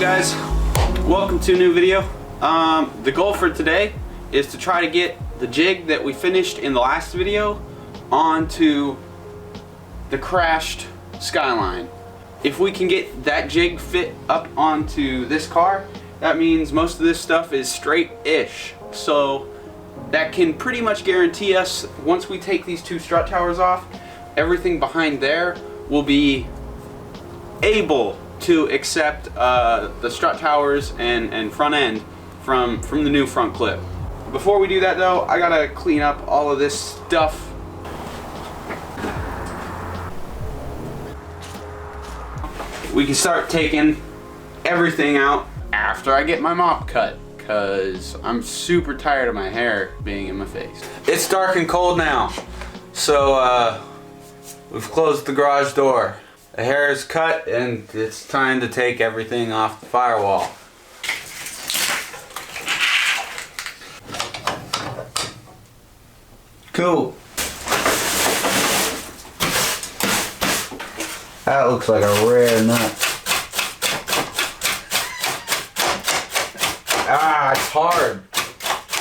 guys? Welcome to a new video. The goal for today is to try to get the jig that we finished in the last video onto the crashed Skyline. If we can get that jig fit up onto this car, that means most of this stuff is straight-ish. So that can pretty much guarantee us, once we take these two strut towers off, everything behind there will be able to accept the strut towers and front end from the new front clip. Before we do that though, I gotta clean up all of this stuff. We can start taking everything out after I get my mop cut, because I'm super tired of my hair being in my face. It's dark and cold now, so we've closed the garage door. The hair is cut and it's time to take everything off the firewall. Cool. That looks like a rare nut. Ah, it's hard.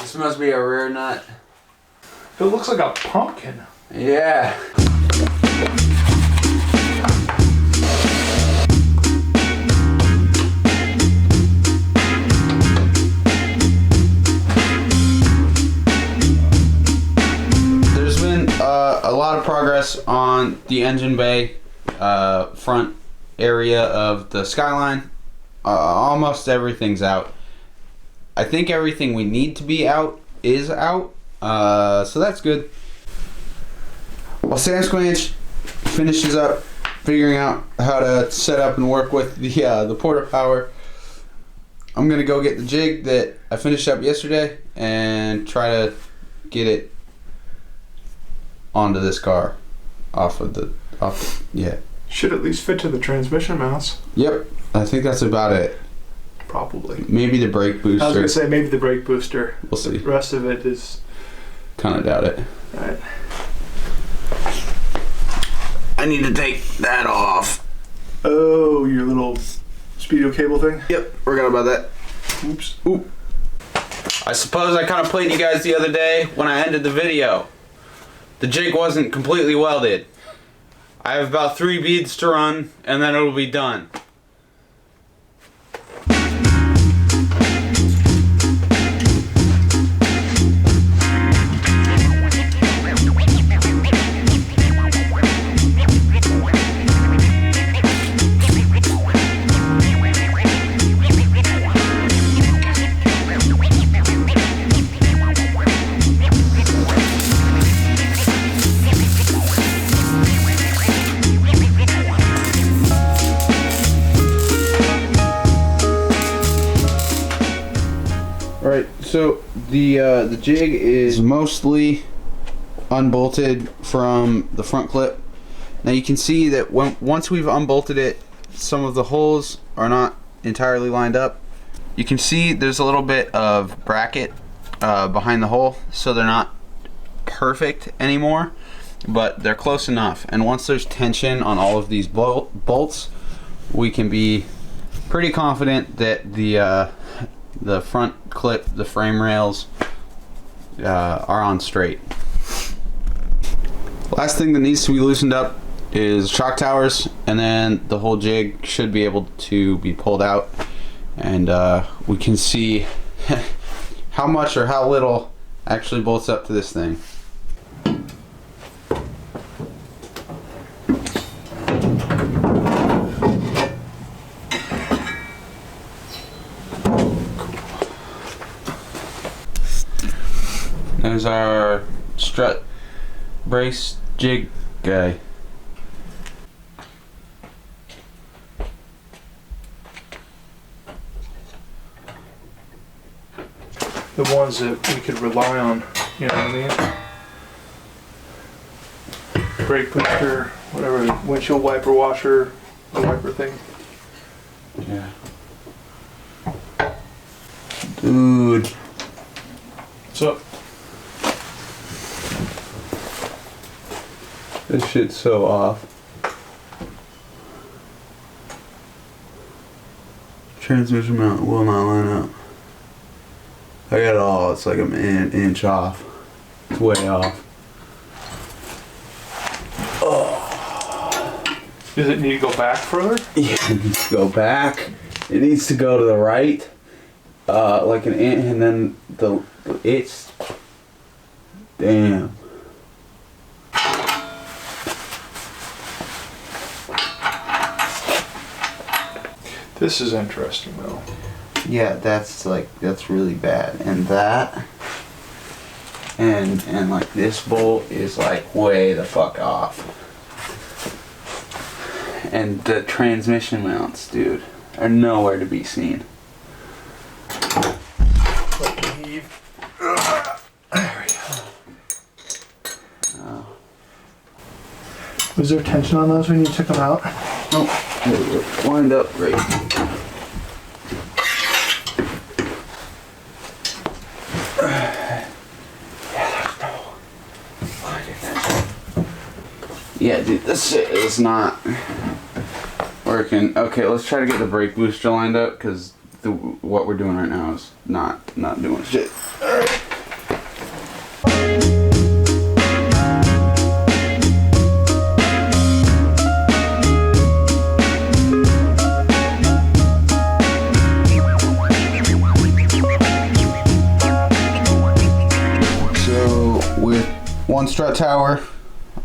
This must be a rare nut. It looks like a pumpkin. Yeah. There's been a lot of progress on the engine bay front area of the Skyline. Almost everything's out. I think everything we need to be out is out, so that's good. While Samsquanch finishes up figuring out how to set up and work with the porta power, I'm gonna go get the jig that I finished up yesterday and try to get it onto this car yeah. Should at least fit to the transmission mounts. Yep, I think that's about it. Probably. Maybe the brake booster. I was gonna say maybe the brake booster. We'll see. The rest of it is... Kinda doubt it. Alright. I need to take that off. Oh, your little speedo cable thing? Yep, forgot about that. Oops. Oop. I suppose I kind of played you guys the other day when I ended the video. The jig wasn't completely welded. I have about 3 beads to run and then it'll be done. Alright, so the jig is mostly unbolted from the front clip. Now you can see that once we've unbolted it, some of the holes are not entirely lined up. You can see there's a little bit of bracket behind the hole, so they're not perfect anymore, but they're close enough. And once there's tension on all of these bolts, we can be pretty confident that the front clip, the frame rails are on straight. Last thing that needs to be loosened up is shock towers, and then the whole jig should be able to be pulled out, and we can see how much or how little actually bolts up to this thing. There's our strut brace jig guy. The ones that we could rely on, you know what I mean? Brake booster, whatever, windshield wiper washer, the wiper thing. Yeah. Dude. What's up? This shit's so off. Transmission mount will not line up. I got it all. It's like I'm an inch off. It's way off. Does it need to go back further? Yeah, it needs to go back. It needs to go to the right, like an inch, and then it's. Damn. This is interesting though. Yeah, that's really bad, and that, and like this bolt is like way the fuck off. And the transmission mounts, dude, are nowhere to be seen. There we go. Was there tension on those when you took them out? Nope. They were lined up great. Yeah, dude, this shit is not working. Okay, let's try to get the brake booster lined up, because what we're doing right now is not doing shit. Alright. So, with one strut tower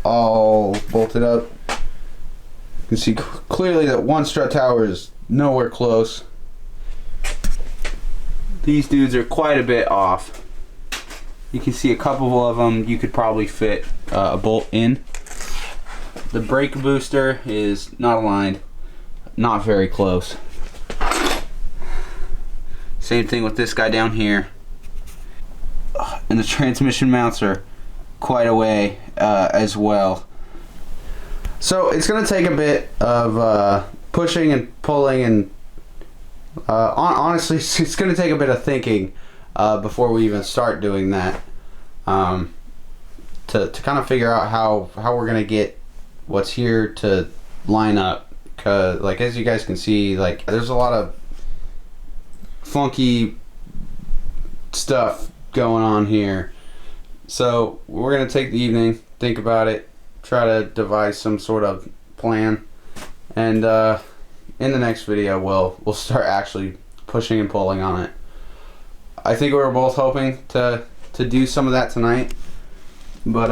all bolted up, you can see clearly that one strut tower is nowhere close. These dudes are quite a bit off. You can see a couple of them you could probably fit a bolt in. The brake booster is not aligned, not very close. Same thing with this guy down here. And the transmission mounts are quite a way as well. So it's going to take a bit of pushing and pulling, and honestly it's going to take a bit of thinking before we even start doing that, to kind of figure out how we're going to get what's here to line up. Cause like, as you guys can see, like, there's a lot of funky stuff going on here. So we're gonna take the evening, think about it, try to devise some sort of plan, and in the next video we'll start actually pushing and pulling on it. I think we were both hoping to do some of that tonight, but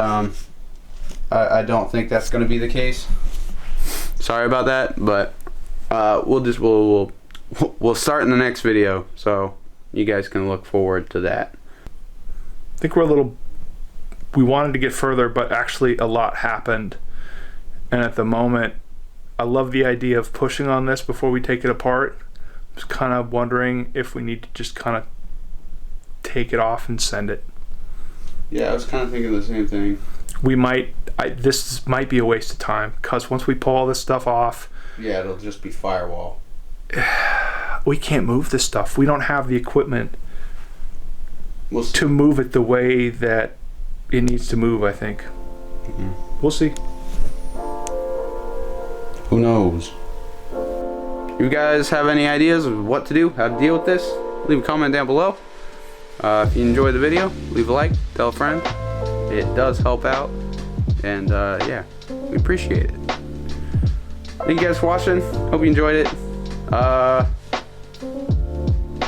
I don't think that's gonna be the case. Sorry about that, but we'll start in the next video, so you guys can look forward to that. I think we wanted to get further, but actually a lot happened. And at the moment, I love the idea of pushing on this before we take it apart. I was kind of wondering if we need to just kind of take it off and send it. Yeah, I was kind of thinking the same thing. We might, this might be a waste of time, because once we pull all this stuff off, yeah, it'll just be firewall. We can't move this stuff. We don't have the equipment to move it the way that it needs to move, I think. Mm-hmm. We'll see. Who knows? You guys have any ideas of what to do, how to deal with this? Leave a comment down below. If you enjoyed the video, leave a like, tell a friend. It does help out. And yeah, we appreciate it. Thank you guys for watching. Hope you enjoyed it.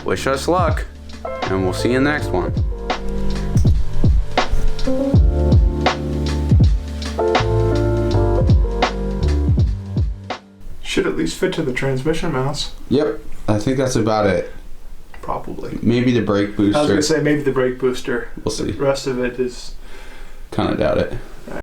Wish us luck, and we'll see you in the next one. Should at least fit to the transmission mounts. Yep, I think that's about it. Probably. Maybe the brake booster. I was gonna say maybe the brake booster. We'll see. The rest of it is... Kind of doubt it.